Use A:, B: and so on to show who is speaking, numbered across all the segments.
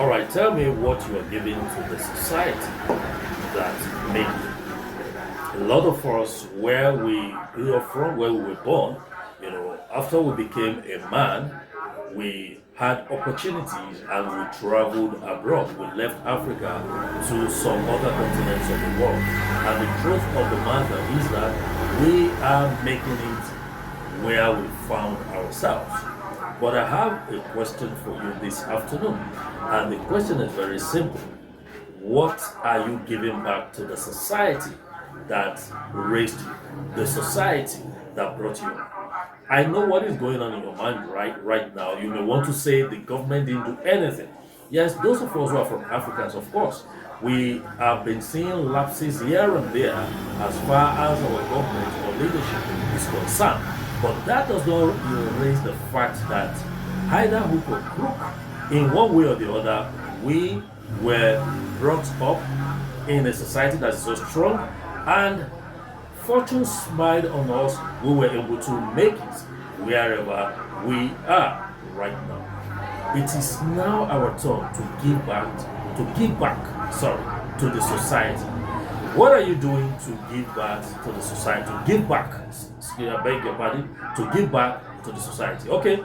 A: All right, tell me what you are giving to the society that made you. A lot of us, where we grew up from, where we were born, after we became a man, we had opportunities and we traveled abroad. We left Africa to some other continents of the world. And the truth of the matter is that we are making it where we found ourselves. But I have a question for you this afternoon. And the question is very simple. What are you giving back to the society that raised you? The society that brought you up? I know what is going on in your mind right now. You may want to say the government didn't do anything. Yes, those of us who are from Africans, of course, we have been seeing lapses here and there as far as our government or leadership is concerned. But that does not erase the fact that either hook or crook, in one way or the other, we were brought up in a society that is so strong, and fortune smiled on us. We were able to make it wherever we are right now. It is now our turn to give back, to the society. What are you doing to give back to the society? To give back, I beg your pardon, to give back to the society. Okay,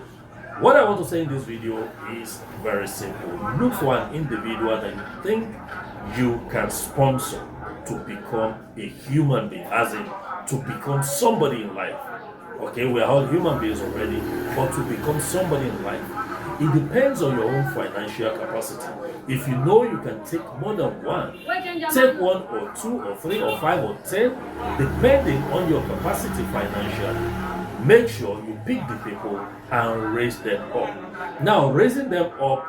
A: what I want to say in this video is very simple. Look for an individual that you think you can sponsor to become a human being, as in to become somebody in life. Okay, we are all human beings already, but to become somebody in life, it depends on your own financial capacity. If you know you can take more than one, take one or two or three or five or 10, depending on your capacity financially. Make sure you pick the people and raise them up. Now, raising them up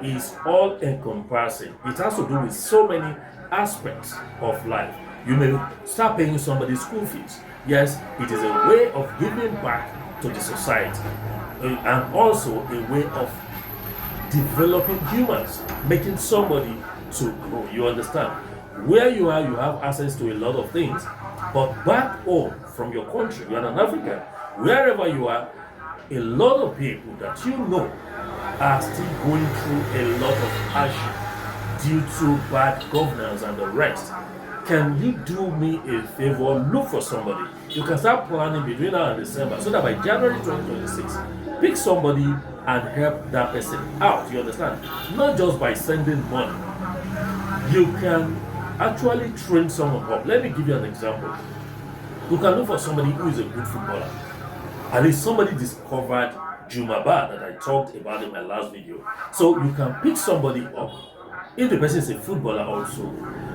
A: is all encompassing. It has to do with so many aspects of life. You may start paying somebody's school fees. Yes, it is a way of giving back to the society, and also a way of developing humans, making somebody to grow. You understand? Where you are, you have access to a lot of things, but back home from your country, you are an African, wherever you are, a lot of people that you know are still going through a lot of hardship due to bad governance and the rest. Can you do me a favor? Look for somebody. You can start planning between now and December so that by January 2026, pick somebody and help that person out. You understand? Not just by sending money. You can actually train someone up. Let me give you an example. You can look for somebody who is a good footballer. At least somebody discovered Jumaba that I talked about in my last video. So you can pick somebody up. If the person is a footballer also,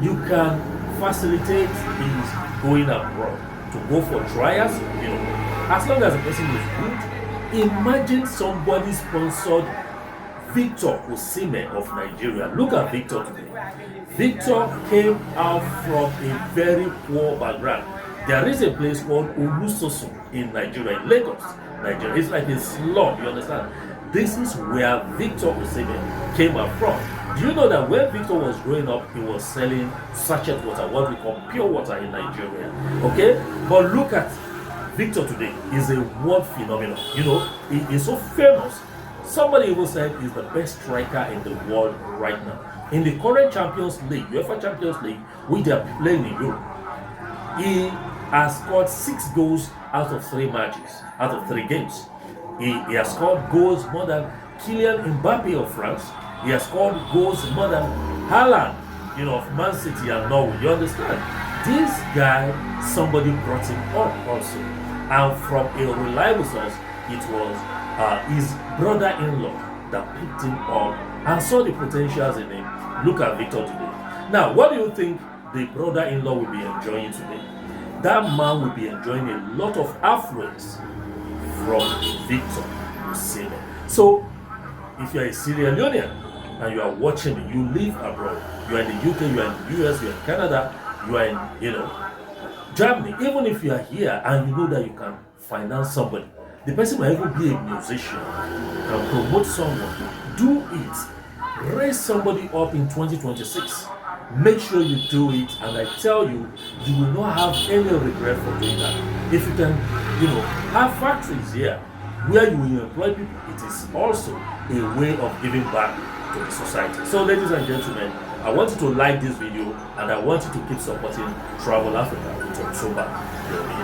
A: you can facilitate his going abroad to go for trials, as long as the person is good. Imagine somebody sponsored Victor Osimhen of Nigeria. Look at Victor today. Victor came out from a very poor background. There is a place called Olusoso in Nigeria, in Lagos, Nigeria. It's like a slum, you understand? This is where Victor Osimhen came out from. Do you know that when Victor was growing up, he was selling sachet water, what we call pure water in Nigeria? Okay? But look at Victor today. He's a world phenomenon. He is so famous. Somebody even said he's the best striker in the world right now. In the current Champions League, UEFA Champions League, which they are playing in Europe, he has scored 6 goals out of 3 matches, out of 3 games. He has scored goals more than Kylian Mbappe of France. He has scored goals more than Haaland, of Man City and Norway. You understand? This guy, somebody brought him up also. And from a reliable source, it was his brother-in-law that picked him up and saw the potentials in him. Look at Victor today. Now, what do you think the brother-in-law will be enjoying today? That man will be enjoying a lot of affluence from Victor Osimhen. So, if you are a Sierra Leonean and you are watching me, you live abroad, you are in the UK, you are in the US, you are in Canada, you are in, Germany, even if you are here and you know that you can finance somebody, the person might even be a musician, can promote someone, do it, raise somebody up in 2026. Make sure you do it, and I tell you, you will not have any regret for doing that. If you can, have factories here where you will employ people, it is also a way of giving back to the society. So, ladies and gentlemen, I want you to like this video, and I want you to keep supporting Travel Africa with October.